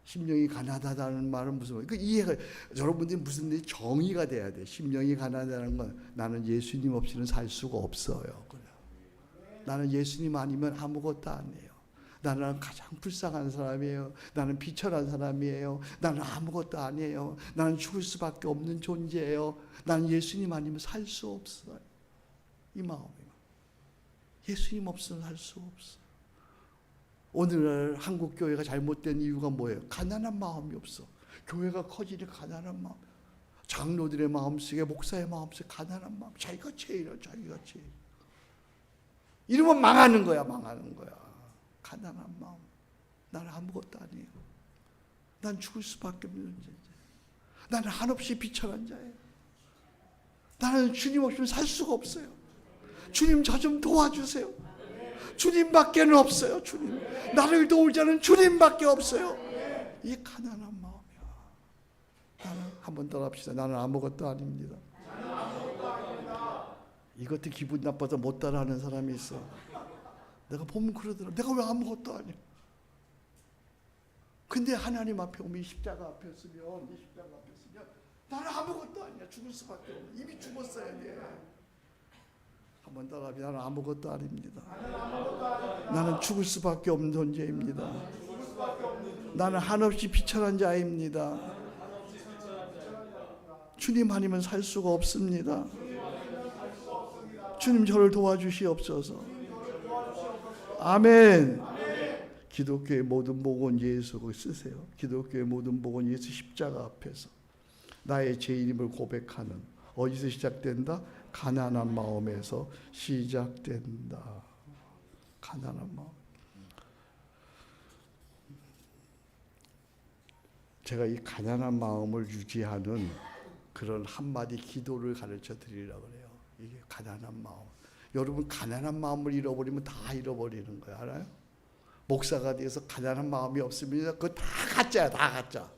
Speaker 1: 심령이 가난하다는 말은 무슨 말이에요? 그 이해가, 여러분들이 무슨 일이 정의가 돼야 돼. 심령이 가난하다는 건 나는 예수님 없이는 살 수가 없어요. 그래. 나는 예수님 아니면 아무것도 아니에요. 나는 가장 불쌍한 사람이에요. 나는 비천한 사람이에요. 나는 아무것도 아니에요. 나는 죽을 수밖에 없는 존재예요. 나는 예수님 아니면 살 수 없어요. 이 마음이에요. 예수님 없으면 살 수 없어. 오늘날 한국 교회가 잘못된 이유가 뭐예요? 가난한 마음이 없어. 교회가 커지니 가난한 마음. 장로들의 마음속에, 목사의 마음속에 가난한 마음. 자기가 제일이야, 자기가 제일. 이러면 망하는 거야. 가난한 마음. 나는 아무것도 아니에요. 난 죽을 수밖에 없는 존재. 나는 한없이 비천한 자예요. 나는 주님 없이는 살 수가 없어요. 주님 저 좀 도와주세요. 주님밖에는 없어요. 주님. 나를 도울 자는 주님밖에 없어요. 이 가난한 마음이야. 나는 한번 따라합시다. 나는 아무것도 아닙니다. 이것도 기분 나빠서 못 따라하는 사람이 있어. 내가 보면 그러더라. 내가 왜 아무것도 아니야? 근데 하나님 앞에 오면, 이 십자가 앞에 서면 나는 아무것도 아니야. 죽을 수밖에 없어. 이미 죽었어야 돼. 한번 따라합시다. 나는 아무것도 아닙니다. 나는 죽을 수밖에 없는 존재입니다. 나는 한없이 비천한 자입니다. 주님 아니면 살 수가 없습니다. 주님 저를 도와주시옵소서. 아멘. 기독교의 모든 복은 예수, 거기 쓰세요. 기독교의 모든 복은 예수 십자가 앞에서 나의 죄인임을 고백하는, 어디서 시작된다? 가난한 마음에서 시작된다. 가난한 마음. 제가 이 가난한 마음을 유지하는 그런 한마디 기도를 가르쳐 드리려고 그래요. 이게 가난한 마음. 여러분 가난한 마음을 잃어버리면 다 잃어버리는 거예요. 알아요? 목사가 돼서 가난한 마음이 없으면 그거 다 가짜야. 다 가짜.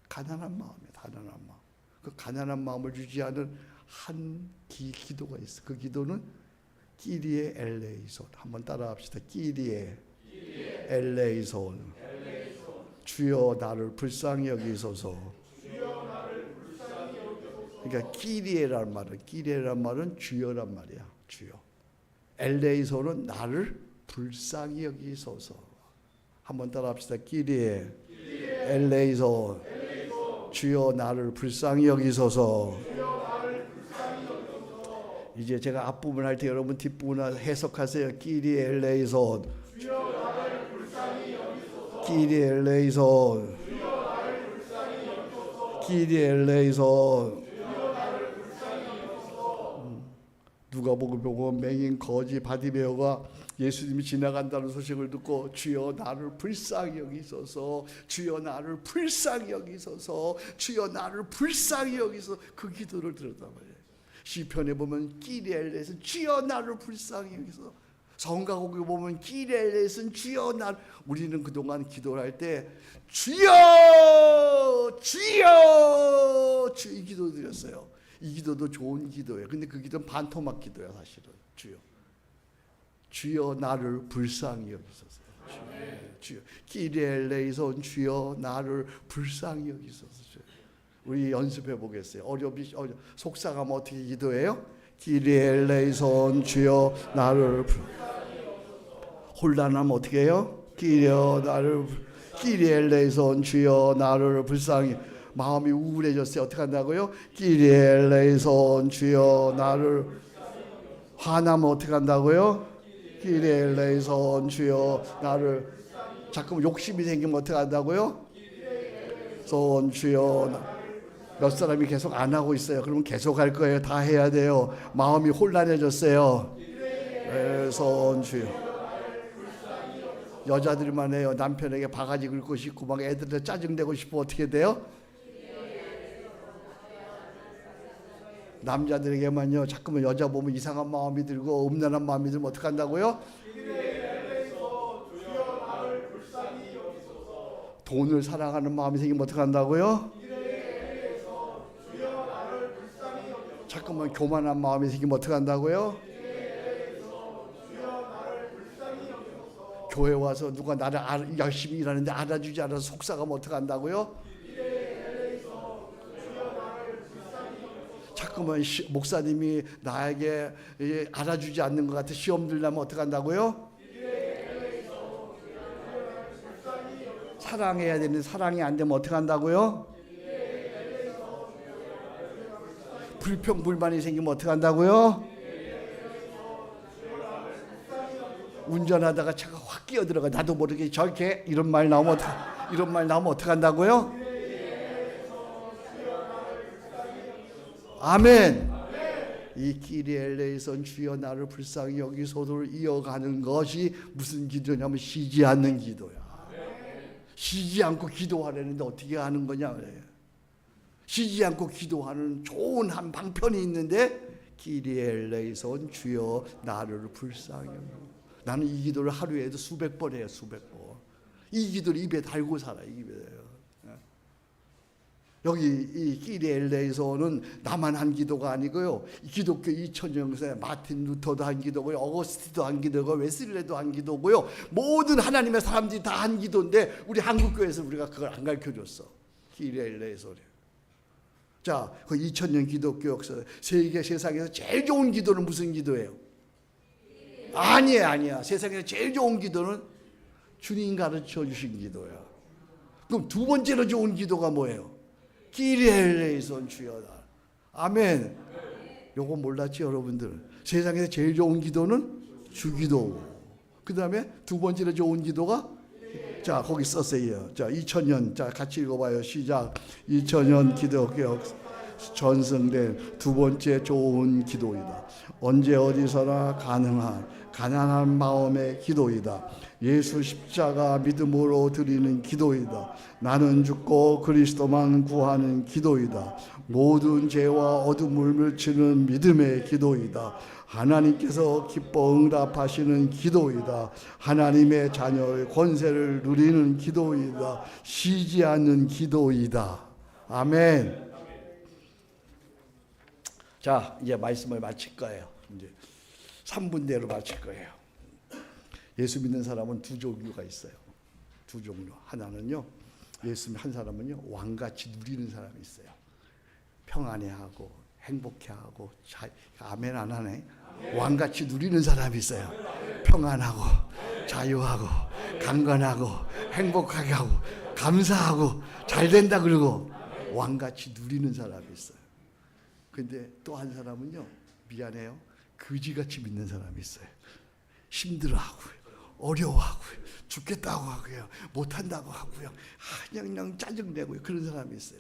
Speaker 1: 가난한 마음이에요. 가난한 마음. 그 가난한 마음을 유지하는 한 기도가 있어. 그 기도는 끼리에 엘레이손. 한번 따라합시다. 끼리에 엘레이손. 주여 나를 불쌍히 여기소서. 그러니까 끼리에란 말은 주여란 말이야. 주여. 엘레이손은 나를 불쌍히 여기소서. 한번 따라합시다. 끼리에 엘레이손. 주여 나를 불쌍히 여기소서. 이제 제가 앞부분 할 때 여러분 뒷부분 해석하세요. 끼리 엘레이손, 끼리 엘레이손, 끼리 엘레이손. 누가복음 보고 맹인 거지 바디메오가 예수님이 지나간다는 소식을 듣고 주여 나를 불쌍히 여기소서, 주여 나를 불쌍히 여기소서, 주여 나를 불쌍히 여기소서, 그 기도를 들었단 말이에요. 시편에 보면 끼리엘레에서 주여 나를 불쌍히 여기소서, 성가곡에 보면 끼리엘레에서는 주여 나를. 우리는 그동안 기도를 할 때 주여 주여 주 이 기도 드렸어요. 이 기도도 좋은 기도예요. 근데 그 기도는 반토막 기도야. 사실은 주여 나를 불쌍히 여기소서. 주여 끼리엘레이손 주여 나를 불쌍히 여기소서. 우리 연습해 보겠어요. 속삭하면 어떻게 기도해요? 끼리엘레이손 주여 나를 혼란하면 어떻게 해요? 끼리엘레이손 주여 나를 불쌍히. 마음이 우울해졌어요. 어떻게 한다고요? 끼리엘레이손 주여 나를. 화나면 어떻게 한다고요? 끼리엘레이손 주여 나를. 자꾸 욕심이 생기면 어떻게 한다고요? 손 주여. 몇 사람이 계속 안 하고 있어요. 그러면 계속 할 거예요. 다 해야 돼요. 마음이 혼란해졌어요. 손 주여. 여자들만 해요. 남편에게 바가지 긁고 싶고 막 애들한테 짜증내고 싶으면 어떻게 돼요? 남자들에게만요, 자꾸만 여자 보면 이상한 마음이 들고 음란한 마음이 들면 어떻게 한다고요? 돈을 사랑하는 마음이 생기면 어떻게 한다고요? 자꾸만 교만한 마음이 생기면 어떻게 한다고요? 교회 와서 누가 나를 열심히 일하는데 알아주지 않아서 속상하면 어떻게 한다고요? 자꾸만 목사님이 나에게 알아주지 않는 것 같아 시험 들려면 어떻게 한다고요? 사랑해야 되는데 사랑이 안 되면 어떻게 한다고요? 불평불만이 생기면 어떻게 한다고요? 운전하다가 차가 확 끼어들어가 나도 모르게 저렇게 이런 말 나오면 어떻게 한다고요? 아멘. 이 끼리엘레이손 주여 나를 불쌍히 여기소서를 이어가는 것이 무슨 기도냐면 쉬지 않는 기도야. 쉬지 않고 기도하려는데 어떻게 하는 거냐. 쉬지 않고 기도하는 좋은 한 방편이 있는데 끼리엘레이손 주여 나를 불쌍히 여기소서. 나는 이 기도를 하루에도 수백 번 해요. 수백 번. 이 기도를 입에 달고 살아. 여기 이 끼리엘레에서는 나만 한 기도가 아니고요. 기독교 2000년 역사에 마틴 루터도 한 기도고요. 어거스티도 한 기도고 웨슬레도 한 기도고요. 모든 하나님의 사람들이 다 한 기도인데 우리 한국교회에서 우리가 그걸 안 가르쳐줬어. 끼리엘레에서. 자, 그 2000년 기독교 역사 세상에서 제일 좋은 기도는 무슨 기도예요? 아니야. 세상에서 제일 좋은 기도는 주님 가르쳐 주신 기도야. 그럼 두 번째로 좋은 기도가 뭐예요? 끼리엘레이손 주여다. 아멘. 요거 몰랐지 여러분들? 세상에서 제일 좋은 기도는 주기도. 그 다음에 두 번째로 좋은 기도가 자 거기 썼어요. 자 2000년 자 같이 읽어봐요. 시작. 2000년 기독교 전승된 두 번째 좋은 기도이다. 언제 어디서나 가난한 마음의 기도이다. 예수 십자가 믿음으로 드리는 기도이다. 나는 죽고 그리스도만 구하는 기도이다. 모든 죄와 어둠을 물치는 믿음의 기도이다. 하나님께서 기뻐 응답하시는 기도이다. 하나님의 자녀의 권세를 누리는 기도이다. 쉬지 않는 기도이다. 아멘. 자, 이제 말씀을 마칠 거예요. 이제 3분대로 마칠 거예요. 예수 믿는 사람은 두 종류가 있어요. 두 종류. 하나는요, 예수 한 사람은요, 왕같이 누리는 사람이 있어요. 평안해하고 행복해하고 아멘 안 하네. 왕같이 누리는 사람이 있어요. 평안하고 자유하고 강건하고 행복하게 하고 감사하고 잘 된다 그러고 왕같이 누리는 사람이 있어요. 근데 또 한 사람은요, 미안해요, 거지같이 믿는 사람이 있어요. 힘들어하고요, 어려워하고요, 죽겠다고 하고요, 못한다고 하고요, 그냥 짜증내고요, 그런 사람이 있어요.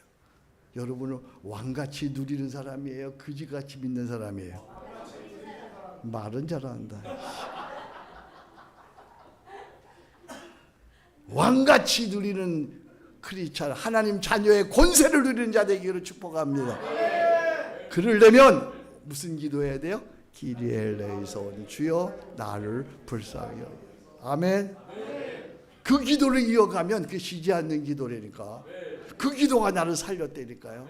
Speaker 1: 여러분은 왕같이 누리는 사람이에요, 거지같이 믿는 사람이에요? 말은 잘한다. 왕같이 누리는 크리스찬, 하나님 자녀의 권세를 누리는 자 되기를 축복합니다. 그러려면 무슨 기도해야 돼요? 기리에 엘레이손, 주여 나를 불쌍히 여기소서. 아멘. 그 기도를 이어가면 그게 쉬지 않는 기도라니까. 그 기도가 나를 살렸다니까요.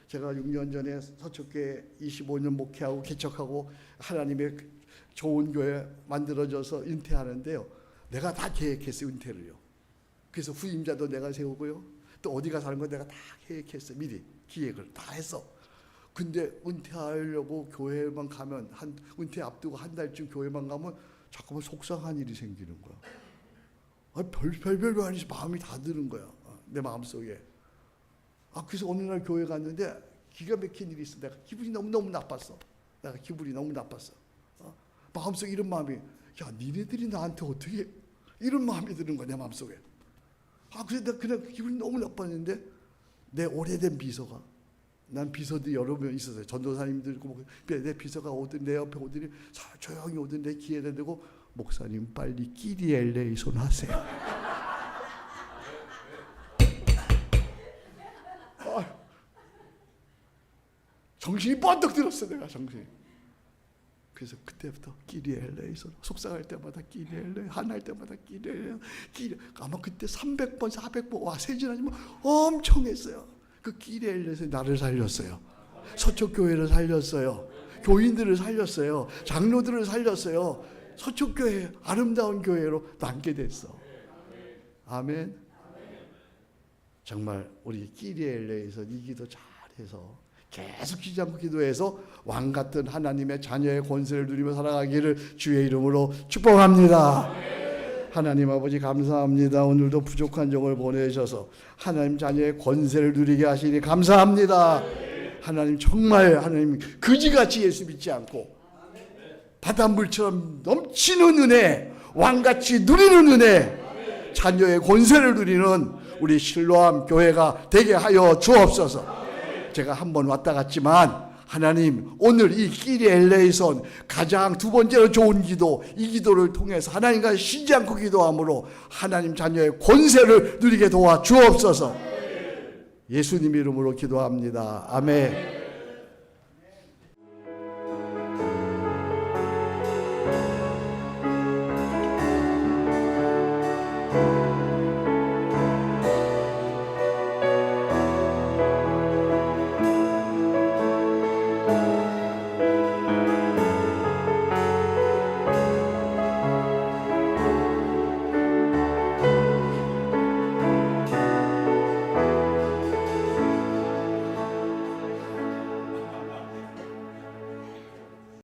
Speaker 1: 제가 6년 전에 서초교회 25년 목회하고 개척하고 하나님의 좋은 교회 만들어져서 은퇴하는데요, 내가 다 계획했어요, 은퇴를요. 그래서 후임자도 내가 세우고요, 또 어디가 사는 거 내가 다 계획했어요. 미리 기획을 다 했어. 근데 은퇴하려고 교회만 가면, 은퇴 앞두고 한 달쯤 교회만 가면 잠깐만 속상한 일이 생기는 거야. 별별거 아니지 마음이 다 드는 거야, 내 마음속에. 그래서 어느 날 교회 갔는데 기가 막힌 일이 있어. 내가 기분이 너무너무 나빴어. 마음속에 이런 마음이, 야, 니네들이 나한테 어떻게, 이런 마음이 드는 거야, 내 마음속에. 그래서 내가 그냥 기분이 너무 나빴는데, 내 오래된 비서가, 난 비서들이 여러 명 있었어요. 전도사님들 있고, 내 비서가 오든, 내 옆에 오더니 조용히 오든 내 귀에다 대고, 목사님 빨리 끼리 엘레이손 하세요. 정신이 번뜩 들었어, 내가 정신이. 그래서 그때부터 끼리 엘레이손, 속상할 때마다 끼리 엘레, 화날 때마다 끼리 엘레, 아마 그때 300번, 400번, 와, 세진아님은 엄청 했어요. 그 끼리 엘레에서 나를 살렸어요. 서초교회를 살렸어요. 교인들을 살렸어요. 장로들을 살렸어요. 서초교회, 아름다운 교회로 남게 됐어. 아멘. 정말 우리 끼리 엘레에서 이 기도 잘해서 계속 쉬지 않고 기도해서 왕같은 하나님의 자녀의 권세를 누리며 살아가기를 주의 이름으로 축복합니다. 하나님 아버지 감사합니다. 오늘도 부족한 종을 보내셔서 하나님 자녀의 권세를 누리게 하시니 감사합니다. 하나님 정말 하나님 거지같이 예수 믿지 않고 바닷물처럼 넘치는 은혜, 왕같이 누리는 은혜, 자녀의 권세를 누리는 우리 실로암 교회가 되게 하여 주옵소서. 제가 한 번 왔다 갔지만 하나님, 오늘 이 끼리 엘레이손 가장 두 번째로 좋은 기도, 이 기도를 통해서 하나님과 쉬지 않고 기도함으로 하나님 자녀의 권세를 누리게 도와 주옵소서. 예수님 이름으로 기도합니다. 아멘.